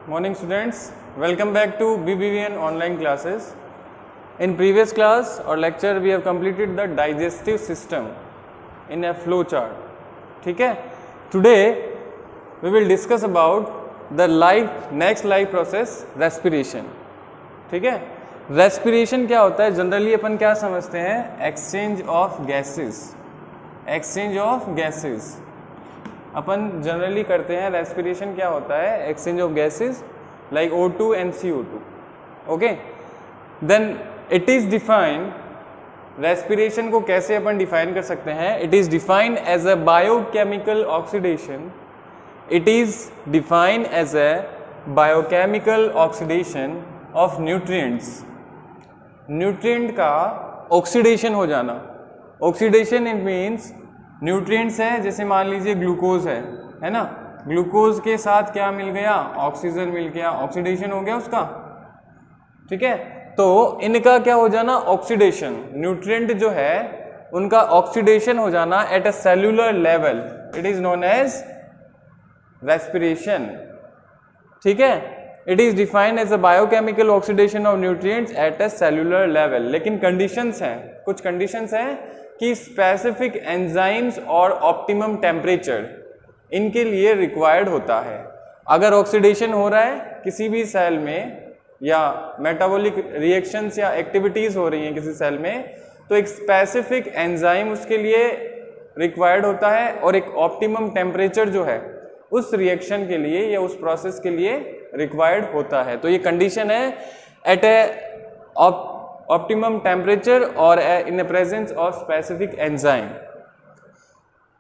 Morning students, welcome back to BBVN online classes. In previous class or lecture we have completed the digestive system in a flow chart. ठीक है? Today we will discuss about the next life process respiration. ठीक है? Respiration क्या होता है? Generally अपन क्या समझते हैं? Exchange of gases. Exchange of gases. अपन जनरली करते हैं रेस्पिरेशन क्या होता है? Exchange of gases like O2 and CO2. Okay, then it is defined, respiration को कैसे अपन डिफाइन कर सकते हैं? It is defined as a biochemical oxidation. It is defined as a biochemical oxidation of nutrients. Nutrient का oxidation हो जाना. Oxidation it means nutrients है, जैसे मान लीजिए ग्लूकोज है ना, ग्लूकोज के साथ क्या मिल गया? ऑक्सीजन मिल गया, ऑक्सीडेशन हो गया उसका. ठीक है, तो इनका क्या हो जाना? ऑक्सीडेशन. न्यूट्रिएंट जो है उनका ऑक्सीडेशन हो जाना at a cellular level, it is known as respiration. ठीक है, it is defined as a biochemical oxidation of nutrients at a cellular level. लेकिन कंडीशंस हैं, कुछ कंडीशंस हैं कि स्पेसिफिक एंजाइम्स और ऑप्टिमम टेम्परेचर इनके लिए रिक्वायर्ड होता है. अगर ऑक्सीडेशन हो रहा है किसी भी सेल में या मेटाबॉलिक रिएक्शंस या एक्टिविटीज हो रही हैं किसी सेल में, तो एक स्पेसिफिक एंजाइम उसके लिए रिक्वायर्ड होता है और एक ऑप्टिमम टेम्परेचर जो है उस रिएक्शन के लिए या उस प्रोसेस के लिए रिक्वायर्ड होता है. तो ये कंडीशन है एट ए ऑप्टिमम टेम्परेचर और in the presence of specific enzyme.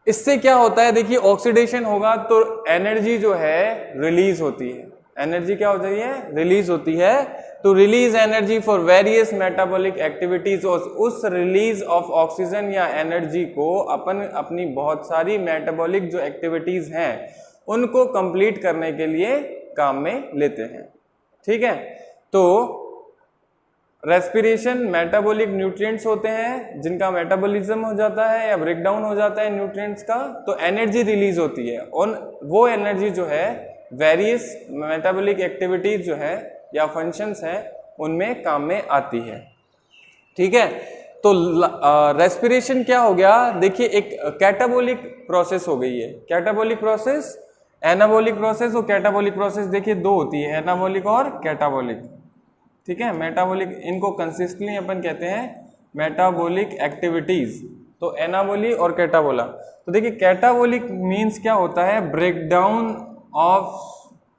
इससे क्या होता है? देखिए, ऑक्सीडेशन होगा तो एनर्जी जो है रिलीज होती है. एनर्जी क्या होती है? रिलीज होती है. To release energy for various metabolic activities. उस रिलीज ऑफ ऑक्सीजन या एनर्जी को अपन अपनी बहुत सारी मेटाबॉलिक जो एक्टिविटीज हैं उनको कंप्लीट करने के लिए काम में लेते हैं. ठीक है, तो रेस्पिरेशन मेटाबॉलिक न्यूट्रिएंट्स होते हैं जिनका मेटाबॉलिज्म हो जाता है या ब्रेकडाउन हो जाता है न्यूट्रिएंट्स का, तो एनर्जी रिलीज होती है और वो एनर्जी जो है वेरियस मेटाबॉलिक एक्टिविटीज जो है या फंक्शंस हैं उनमें काम में आती है. ठीक है, तो रेस्पिरेशन क्या हो गया? देखिए, एक कैटाबोलिक प्रोसेस हो गई है. कैटाबोलिक प्रोसेस, एनाबोलिक प्रोसेस और कैटाबोलिक प्रोसेस देखिए दो होती है, एनाबोलिक और कैटाबोलिक. ठीक है, मेटाबॉलिक इनको कंसिस्टेंटली अपन कहते हैं मेटाबॉलिक एक्टिविटीज. तो एनाबोली और कैटाबोला. तो देखिए, कैटाबोलिक मींस क्या होता है? Breakdown of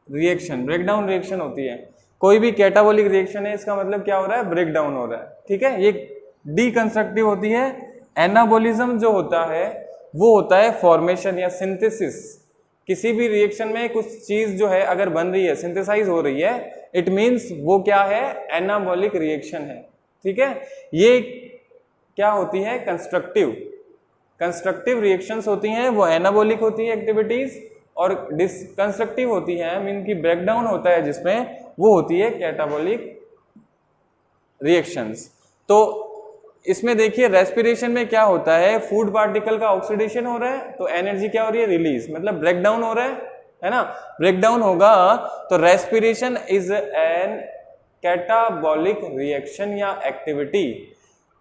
reaction. Breakdown reaction होती है, कोई भी कैटाबोलिक रिएक्शन है इसका मतलब क्या हो रहा है? ब्रेकडाउन हो रहा है. ठीक है, ये डीकंस्ट्रक्टिव होती है. एनाबोलिज्म जो होता है वो होता है फॉर्मेशन या सिंथेसिस. किसी भी रिएक्शन में कुछ चीज जो है अगर बन रही है, सिंथेसाइज हो रही है, इट मीन्स वो क्या है? एनाबॉलिक रिएक्शन है. ठीक है, ये क्या होती है? कंस्ट्रक्टिव रिएक्शंस होती हैं, वो एनाबॉलिक होती है एक्टिविटीज, और डिसकंस्ट्रक्टिव होती है, मीन की ब्रेकडाउन होता है जिसमें, वो होती है कैटाबॉलिक रिएक्शंस. तो इसमें देखिए, रेस्पिरेशन में क्या होता है? फूड पार्टिकल का ऑक्सीडेशन हो रहा है तो एनर्जी क्या हो रही है? रिलीज, मतलब ब्रेकडाउन हो रहा है ना. ब्रेकडाउन होगा तो respiration is an catabolic reaction या एक्टिविटी.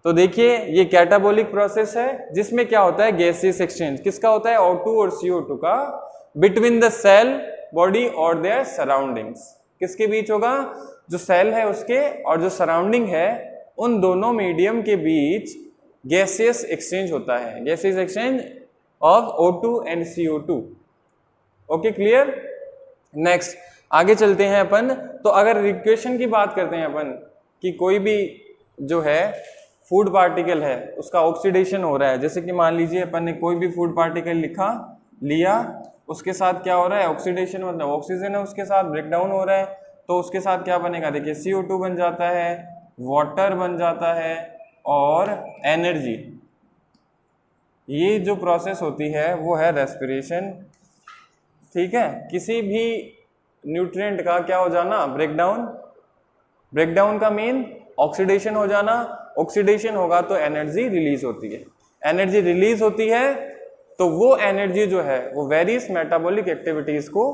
तो देखिए, ये कैटाबॉलिक प्रोसेस है जिसमें क्या होता है? Gaseous exchange. किसका होता है? O2 और CO2 का, बिटवीन द सेल बॉडी और देयर सराउंडिंग्स. किसके बीच होगा? जो सेल है उसके और जो सराउंडिंग है उन दोनों मीडियम के बीच गैसियस एक्सचेंज होता है. Gaseous exchange of O2 and CO2. Okay, clear? Next आगे चलते हैं अपन. तो अगर इक्वेशन की बात करते हैं अपन कि कोई भी जो है फूड पार्टिकल है उसका ऑक्सीडेशन हो रहा है, जैसे कि मान लीजिए अपन ने कोई भी फूड पार्टिकल लिया, उसके साथ क्या हो रहा है? ऑक्सीडेशन, मतलब ऑक्सीजन है उसके साथ ब्रेकडाउन हो रहा है, तो उसके साथ क्या बनेगा? देखिए, CO2 बन जाता है, वाटर बन जाता है और एनर्जी. ये जो प्रोसेस होती है वो है रेस्पिरेशन. ठीक है, किसी भी न्यूट्रिएंट का क्या हो जाना? ब्रेकडाउन. ब्रेकडाउन का मीन ऑक्सीडेशन हो जाना. ऑक्सीडेशन होगा तो एनर्जी रिलीज होती है. एनर्जी रिलीज होती है तो वो एनर्जी जो है वो वेरियस मेटाबॉलिक एक्टिविटीज को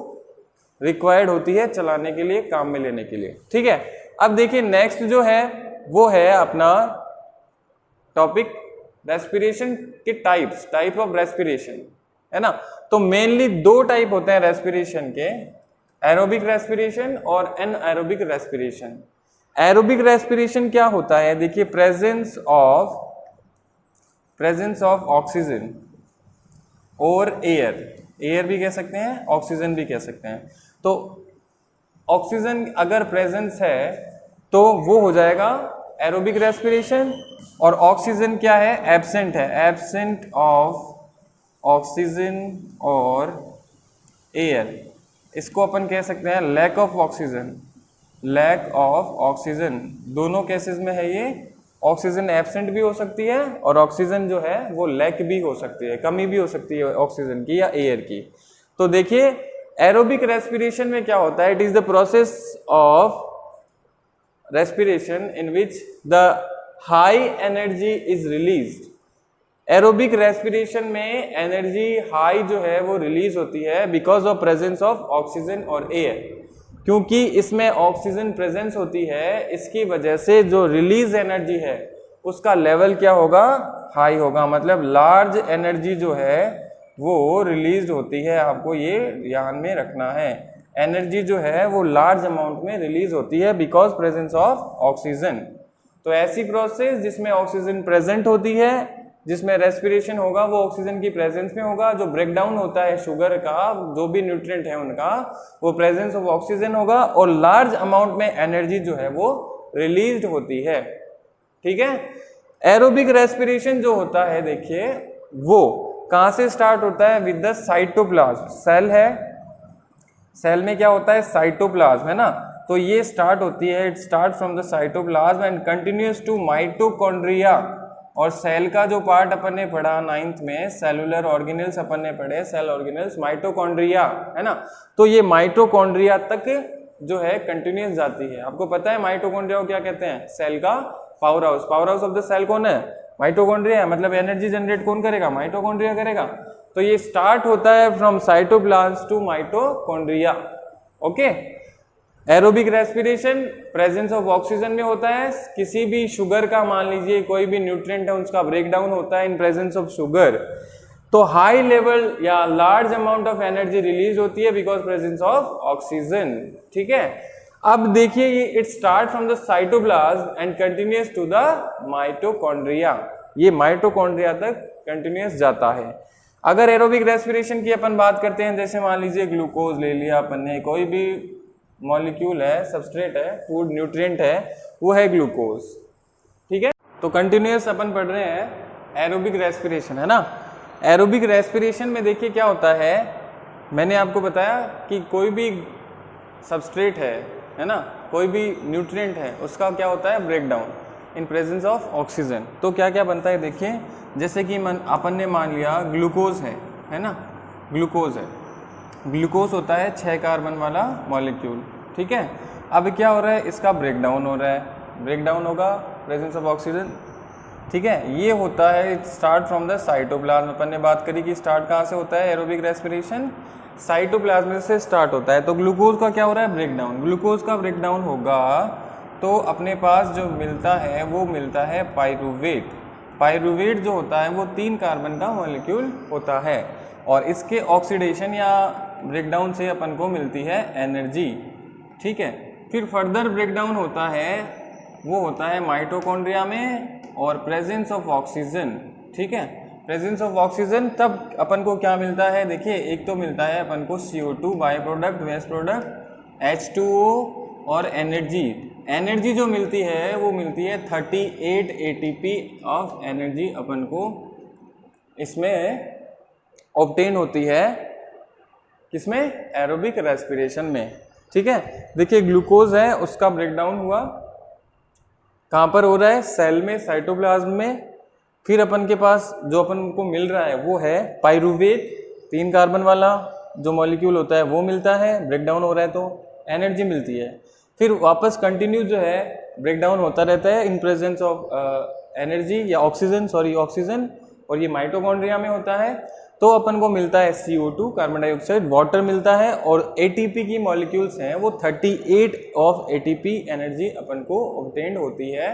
रिक्वायर्ड होती है चलाने के लिए, काम में लेने के लिए। ठीक है, अब देखिए नेक्स्ट जो है वो है अपना टॉपिक रेस्पिरेशन के टाइप ऑफ रेस्पिरेशन, है ना। तो मेनली दो टाइप होते हैं रेस्पिरेशन के, एरोबिक रेस्पिरेशन और एनएरोबिक रेस्पिरेशन। एरोबिक रेस्पिरेशन क्या होता है, देखिए प्रेजेंस ऑफ ऑक्सीजन और एयर भी कह सकते हैं, ऑक्सीजन भी कह सकते हैं। तो ऑक्सीजन अगर प्रेजेंस है तो वो हो जाएगा एरोबिक रेस्पिरेशन, और ऑक्सीजन क्या है, एब्सेंट है, एब्सेंट ऑफ ऑक्सीजन और एयर, इसको अपन कह सकते हैं lack of oxygen. Lack of oxygen दोनों केसेस में है ये, ऑक्सीजन एब्सेंट भी हो सकती है और ऑक्सीजन जो है वो लैक भी हो सकती है, कमी भी हो सकती है ऑक्सीजन की या एयर की। तो देखिए एरोबिक रेस्पिरेशन में क्या होता है, it is the process of respiration in which the high energy is released. Aerobic respiration में एनर्जी हाई जो है वो रिलीज होती है because of presence of oxygen और एयर। क्योंकि इसमें ऑक्सीजन प्रेजेंस होती है, इसकी वजह से जो रिलीज एनर्जी है उसका लेवल क्या होगा, हाई होगा, मतलब लार्ज एनर्जी जो है वो रिलीज होती है। आपको ये ध्यान में रखना है, एनर्जी जो है वो लार्ज अमाउंट में रिलीज होती है बिकॉज प्रेजेंस ऑफ ऑक्सीजन। तो ऐसी प्रोसेस जिसमें ऑक्सीजन प्रेजेंट होती है, जिसमें रेस्पिरेशन होगा वो ऑक्सीजन की प्रेजेंस में होगा, जो ब्रेकडाउन होता है शुगर का, जो भी न्यूट्रिएंट है उनका, वो प्रेजेंस ऑफ ऑक्सीजन होगा, और लार्ज अमाउंट में एनर्जी जो है वो रिलीज्ड होती है। ठीक है, एरोबिक रेस्पिरेशन जो होता है देखिए वो कहाँ से स्टार्ट होता है, विद द साइटोप्लाज्म। सेल है, सेल में क्या होता है, साइटोप्लाज्म, है ना। तो ये स्टार्ट होती है, it start from the cytoplasm and continues to mitochondria. और सेल का जो पार्ट अपन ने पढ़ा 9th में, सेलुलर ऑर्गेनेल्स अपन ने पढ़े, सेल ऑर्गेनेल्स, माइटोकॉन्ड्रिया, है ना। तो ये माइटोकॉन्ड्रिया तक जो है कंटिन्यूस जाती है। आपको पता है माइटोकॉन्ड्रिया को क्या कहते हैं, सेल का power house. Power house of the cell कौन है, माइटोकॉन्ड्रिया है, मतलब एनर्जी जनरेट कौन करेगा, माइटोकॉन्ड्रिया करेगा। तो ये स्टार्ट होता है from cytoplasm to mitochondria. Okay, aerobic respiration presence of oxygen में होता है। किसी भी शुगर का, मान लीजिए कोई भी न्यूट्रिएंट है, उसका ब्रेकडाउन होता है इन प्रेजेंस ऑफ शुगर, तो हाई लेवल या large amount of energy release होती है बिकॉज प्रेजेंस ऑफ ऑक्सीजन। ठीक है, अब देखिए ये it start from the cytoplasm and continues to the mitochondria. ये माइटोकॉन्ड्रिया तक कंटिन्यूस जाता है। अगर एरोबिक रेस्पिरेशन की अपन बात करते हैं, जैसे मान लीजिए ग्लूकोज ले लिया अपन ने, कोई भी मॉलिक्यूल है, सबस्ट्रेट है, फूड न्यूट्रिएंट है, वो है ग्लूकोज। ठीक है, तो कंटिन्यूस अपन पढ़ रहे हैं एरोबिक रेस्पिरेशन, है ना। एरोबिक रेस्पिरेशन में देखिए क्या होता है, मैंने आपको बताया कि कोई भी सबस्ट्रेट है ना, कोई भी न्यूट्रिएंट है, उसका क्या होता है, breakdown in presence of oxygen. तो क्या क्या बनता है देखिए, जैसे कि अपन ने मान लिया ग्लूकोज है ना, ग्लूकोज है, ग्लूकोज होता है 6 कार्बन वाला मॉलिक्यूल। ठीक है, अब क्या हो रहा है, इसका ब्रेकडाउन हो रहा है, ब्रेकडाउन होगा प्रेजेंस ऑफ ऑक्सीजन। ठीक है, ये होता है स्टार्ट फ्रॉम द साइटोप्लाज्म। अपन ने बात करी कि स्टार्ट कहाँ से होता है, एरोबिक रेस्पिरेशन साइटोप्लाज्म से स्टार्ट होता है। तो ग्लूकोज का क्या हो रहा है, ब्रेकडाउन। ग्लूकोज का ब्रेकडाउन होगा तो अपने पास जो मिलता है वो मिलता है पाइरूवेट। पाइरूवेट जो होता है वो 3 कार्बन का मॉलिक्यूल होता है, और इसके ऑक्सीडेशन या ब्रेकडाउन से अपन को मिलती है एनर्जी। ठीक है, फिर फर्दर ब्रेकडाउन होता है, वो होता है माइटोकॉन्ड्रिया में और प्रेजेंस ऑफ ऑक्सीजन। ठीक है, प्रेजेंस ऑफ ऑक्सीजन तब अपन को क्या मिलता है, देखिए एक तो मिलता है अपन को CO2 by product, waste product, H2O और एनर्जी। एनर्जी जो मिलती है वो मिलती है 38 ATP ऑफ एनर्जी अपन को इसमें ऑब्टेन होती है, किसमें, एरोबिक रेस्पिरेशन में। ठीक है, देखिए ग्लूकोज है, उसका ब्रेकडाउन हुआ, कहाँ पर हो रहा है, सेल में, साइटोप्लाज्म में। फिर अपन के पास जो अपन को मिल रहा है वो है पाइरूवेट, 3 कार्बन वाला जो मॉलिक्यूल होता है वो मिलता है, ब्रेकडाउन हो रहा है तो एनर्जी मिलती है। फिर वापस कंटिन्यू जो है ब्रेकडाउन होता रहता है इन प्रेजेंस ऑफ ऑक्सीजन, और ये माइटोकॉन्ड्रिया में होता है। तो अपन को मिलता है CO2 कार्बन डाइऑक्साइड, वाटर मिलता है, और ATP की मॉलिक्यूल्स हैं वो 38 ऑफ ATP एनर्जी अपन को ऑब्टेन्ड होती है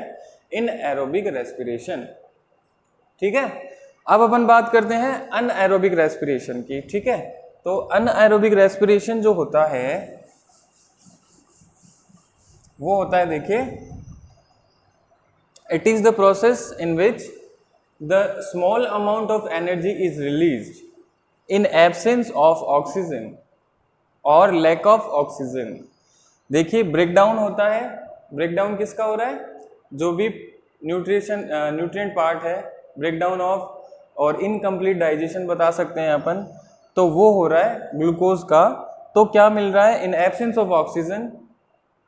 इन एरोबिक रेस्पिरेशन। ठीक है, अब अपन बात करते हैं अनएरोबिक रेस्पिरेशन की। ठीक है, तो अनएरोबिक रेस्पिरेशन जो होता है वो होता है, देखिए, it is the process in which the small amount of energy is released in absence of oxygen or lack of oxygen। देखिए ब्रेकडाउन होता है, ब्रेकडाउन किसका हो रहा है, जो भी न्यूट्रिएंट पार्ट है, ब्रेकडाउन ऑफ और इनकम्प्लीट डाइजेशन बता सकते हैं अपन, तो वो हो रहा है ग्लूकोज का। तो क्या मिल रहा है, in absence of oxygen,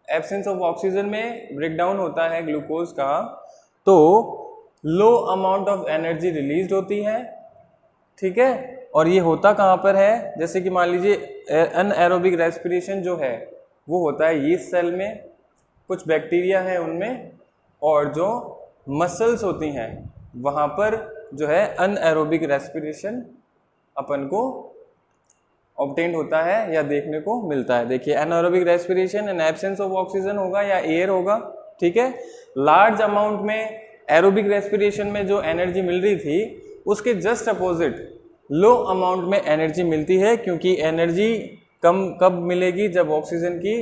absence of oxygen में ब्रेकडाउन होता है ग्लूकोज का, तो लो अमाउंट ऑफ एनर्जी रिलीज होती है। ठीक है, और ये होता कहाँ पर है, जैसे कि मान लीजिए अनएरोबिक रेस्पिरेशन जो है वो होता है यीस्ट सेल में, कुछ बैक्टीरिया है उनमें, और जो मसल्स होती हैं वहाँ पर जो है अनएरोबिक रेस्पिरेशन अपन को ऑब्टेन होता है या देखने को मिलता है। देखिए anaerobic respiration in absence of oxygen होगा या एयर होगा। ठीक है, लार्ज अमाउंट में एरोबिक रेस्पिरेशन में जो एनर्जी मिल रही थी उसके जस्ट अपोजिट लो अमाउंट में एनर्जी मिलती है, क्योंकि एनर्जी कम कब मिलेगी, जब ऑक्सीजन की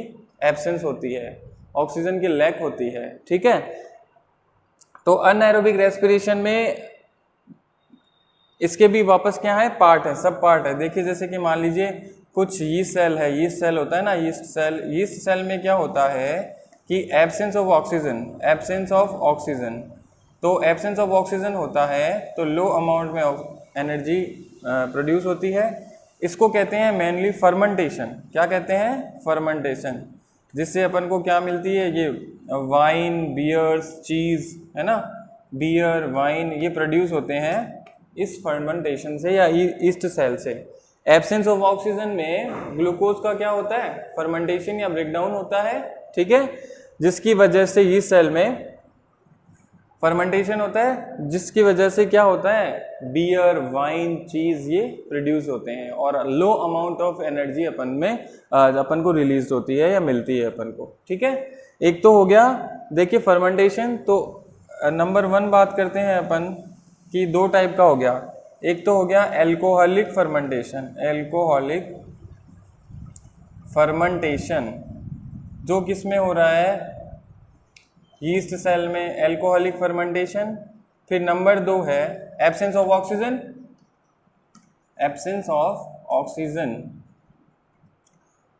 एब्सेंस होती है, ऑक्सीजन की लैक होती है। ठीक है, तो अनएरोबिक रेस्पिरेशन में इसके भी वापस क्या है, पार्ट है, सब पार्ट है। देखिए जैसे कि मान लीजिए कुछ यीस्ट सेल है, यीस्ट सेल होता है ना, यीस्ट सेल में क्या होता है कि absence of oxygen, absence of oxygen, तो एब्सेंस ऑफ ऑक्सीजन होता है तो लो अमाउंट में एनर्जी प्रोड्यूस होती है। इसको कहते हैं मेनली फर्मेंटेशन। क्या कहते हैं, फर्मेंटेशन, जिससे अपन को क्या मिलती है, ये वाइन, बियर्स, चीज़ है ना, बियर, वाइन, ये प्रोड्यूस होते हैं इस फर्मेंटेशन से या ईस्ट सेल से। एब्सेंस ऑफ ऑक्सीजन में ग्लूकोज का क्या होता है, फर्मेंटेशन या ब्रेकडाउन होता है। ठीक है, जिसकी वजह से ईस्ट सेल में फर्मेंटेशन होता है, जिसकी वजह से क्या होता है, बियर, वाइन, चीज़ ये प्रोड्यूस होते हैं, और लो अमाउंट ऑफ एनर्जी अपन को रिलीज होती है या मिलती है अपन को। ठीक है, एक तो हो गया देखिए फर्मेंटेशन। तो नंबर 1 बात करते हैं अपन कि 2 टाइप का हो गया। एक तो हो गया एल्कोहलिक फर्मेंटेशन, एल्कोहलिक फर्मेंटेशन जो किस में हो रहा है, यीस्ट सेल में, एल्कोहलिक फर्मेंटेशन। फिर नंबर 2 है absence of oxygen, absence of oxygen.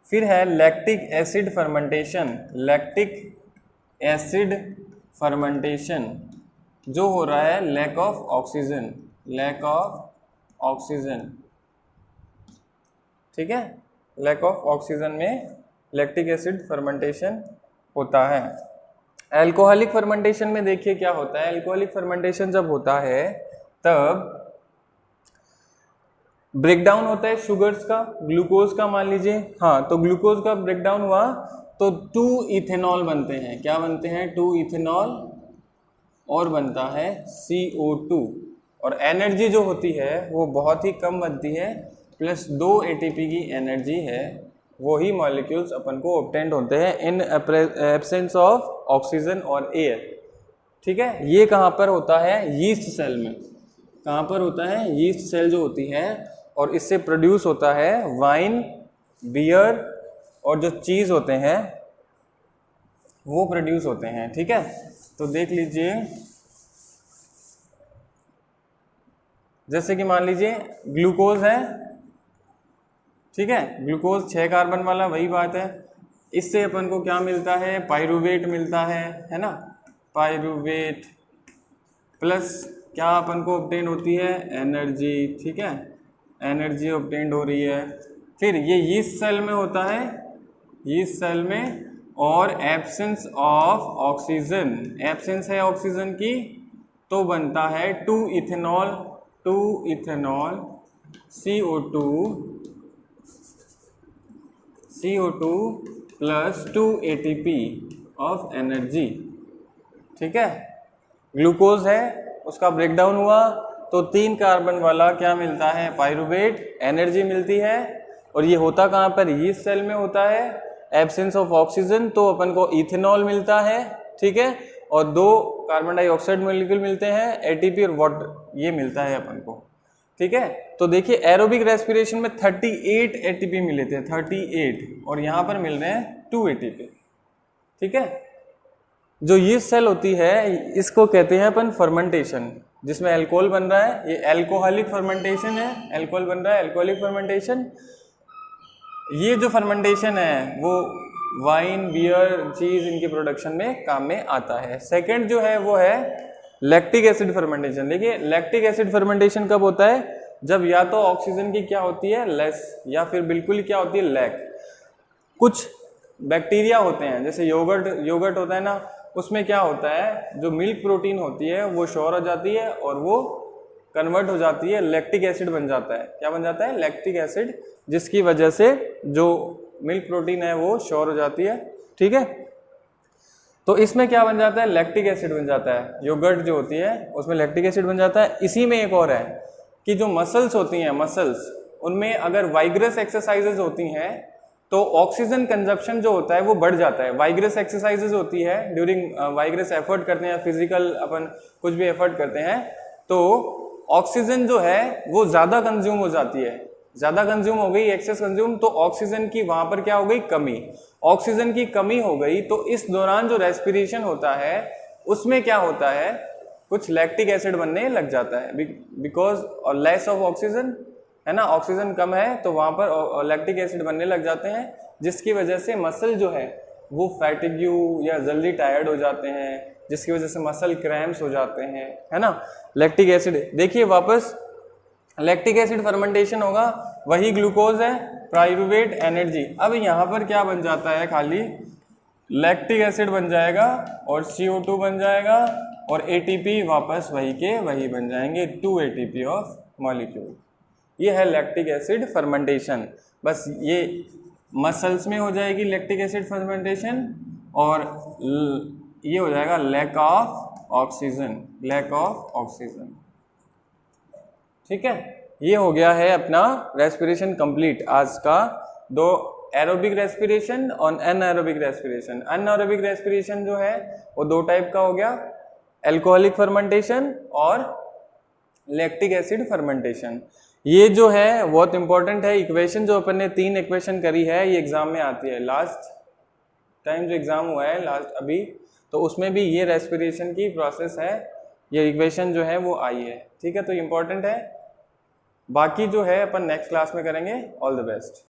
फिर है lactic acid fermentation, lactic acid fermentation जो हो रहा है lack of oxygen, lack of oxygen. ठीक है, लैक ऑफ ऑक्सीजन में लैक्टिक एसिड फर्मेंटेशन होता है। एल्कोहलिक फर्मेंटेशन में देखिए क्या होता है, एल्कोहलिक फर्मेंटेशन जब होता है तब ब्रेकडाउन होता है शुगर्स का, ग्लूकोज का मान लीजिए, हाँ, तो ग्लूकोज का ब्रेकडाउन हुआ तो 2 इथेनॉल बनते हैं। क्या बनते हैं, 2 इथेनॉल, और बनता है CO2, और एनर्जी जो होती है वो बहुत ही कम बनती है, प्लस 2 ATP की एनर्जी है, वही मॉलिक्यूल्स अपन को ऑब्टेन्ड होते हैं इन एब्सेंस ऑफ ऑक्सीजन और एयर। ठीक है, ये कहाँ पर होता है, यीस्ट सेल में। कहाँ पर होता है, यीस्ट सेल जो होती है, और इससे प्रोड्यूस होता है वाइन, बियर, और जो चीज़ होते हैं वो प्रोड्यूस होते हैं। ठीक है, तो देख लीजिए जैसे कि मान लीजिए ग्लूकोज है, ठीक है, ग्लूकोज 6 कार्बन वाला, वही बात है। इससे अपन को क्या मिलता है, पाइरूवेट मिलता है ना, पाइरूवेट, प्लस क्या अपन को ऑब्टेन होती है, एनर्जी। ठीक है, एनर्जी ऑब्टेन हो रही है। फिर ये यीस्ट सेल में होता है, यीस्ट सेल में, और एब्सेंस ऑफ ऑक्सीजन, एब्सेंस है ऑक्सीजन की, तो बनता है 2 ethanol, 2 ethanol, CO2 plus 2 ATP of energy. ठीक है, ग्लूकोज है, उसका ब्रेकडाउन हुआ तो 3 कार्बन वाला क्या मिलता है, पायरुवेट, एनर्जी मिलती है। और ये होता कहाँ पर, यीस्ट सेल में होता है। एब्सेंस ऑफ ऑक्सीजन तो अपन को इथेनॉल मिलता है, ठीक है। और 2 कार्बन डाइऑक्साइड मॉलिक्यूल मिलते हैं, एटीपी और वाटर, ये मिलता है अपन को, ठीक है। तो देखिए एरोबिक रेस्पिरेशन में 38 एटीपी मिले थे, 38, और यहाँ पर मिल रहे हैं 2 एटीपी, ठीक है। जो यीस्ट सेल होती है इसको कहते हैं अपन फर्मेंटेशन, जिसमें अल्कोहल बन रहा है, ये अल्कोहलिक फर्मेंटेशन है, अल्कोहल बन रहा है, अल्कोहलिक फर्मेंटेशन। ये जो फर्मेंटेशन है वो वाइन, बियर, चीज इनकी प्रोडक्शन में काम में आता है। सेकंड जो है वो है लैक्टिक एसिड फर्मेंटेशन। देखिए लैक्टिक एसिड फर्मेंटेशन कब होता है, जब या तो ऑक्सीजन की क्या होती है, लेस, या फिर बिल्कुल क्या होती है, लैक। कुछ बैक्टीरिया होते हैं, जैसे योगर्ट होता है ना, उसमें क्या होता है, जो मिल्क प्रोटीन होती है वो श्योर हो जाती है और वो कन्वर्ट हो जाती है, लैक्टिक एसिड बन जाता है। क्या बन जाता है, लैक्टिक एसिड, जिसकी वजह से जो मिल्क प्रोटीन है वो श्योर हो जाती है, ठीक है। तो इसमें क्या बन जाता है, लैक्टिक एसिड बन जाता है। योगर्ट जो होती है उसमें लैक्टिक एसिड बन जाता है। इसी में एक और है कि जो मसल्स होती हैं, मसल्स, उनमें अगर वाइग्रस एक्सरसाइजेज होती हैं तो ऑक्सीजन कंजप्शन जो होता है वो बढ़ जाता है। वाइग्रस एक्सरसाइजेज होती है, ड्यूरिंग वाइग्रस एफर्ट करते हैं, फिजिकल अपन कुछ भी एफर्ट करते हैं, तो ऑक्सीजन जो है वो ज़्यादा कंज्यूम हो जाती है। ज़्यादा कंज्यूम हो गई, एक्सेस कंज्यूम, तो ऑक्सीजन की वहाँ पर क्या हो गई, कमी। ऑक्सीजन की कमी हो गई तो इस दौरान जो रेस्पिरेशन होता है उसमें क्या होता है, कुछ लैक्टिक एसिड बनने लग जाता है, बिकॉज और लेस ऑफ ऑक्सीजन, है ना, ऑक्सीजन कम है तो वहाँ पर लैक्टिक एसिड बनने लग जाते हैं, जिसकी वजह से मसल जो है वो फैटिग्यू या जल्दी टायर्ड हो जाते हैं, जिसकी वजह से मसल क्रैम्प्स हो जाते हैं, है ना। लैक्टिक एसिड, देखिए वापस लैक्टिक एसिड फर्मेंटेशन होगा, वही ग्लूकोज है, पायरुवेट, एनर्जी। अब यहाँ पर क्या बन जाता है, खाली लैक्टिक एसिड बन जाएगा और CO2 बन जाएगा और ATP वापस वही के वही बन जाएंगे, 2 ATP ऑफ मॉलिक्यूल। ये है लैक्टिक एसिड फर्मेंटेशन। बस ये मसल्स में हो जाएगी लैक्टिक एसिड फर्मेंटेशन, और ये हो जाएगा lack of oxygen, lack of oxygen, ठीक है। ये हो गया है अपना रेस्पिरेशन कंप्लीट आज का। 2 एरोबिक रेस्पिरेशन और एनाएरोबिक रेस्पिरेशन। एनाएरोबिक रेस्पिरेशन जो है वो 2 टाइप का हो गया, अल्कोहलिक फर्मेंटेशन और लैक्टिक एसिड फर्मेंटेशन। ये जो है बहुत इंपॉर्टेंट है। इक्वेशन जो अपन ने 3 इक्वेशन करी है ये एग्जाम में आती है, लास्ट टाइम जो एग्जाम हुआ है लास्ट अभी, तो उसमें भी ये रेस्पिरेशन की प्रोसेस है, ये इक्वेशन जो है वो आई है, ठीक है। तो इम्पोर्टेंट है। बाकी जो है अपन नेक्स्ट क्लास में करेंगे। All the best.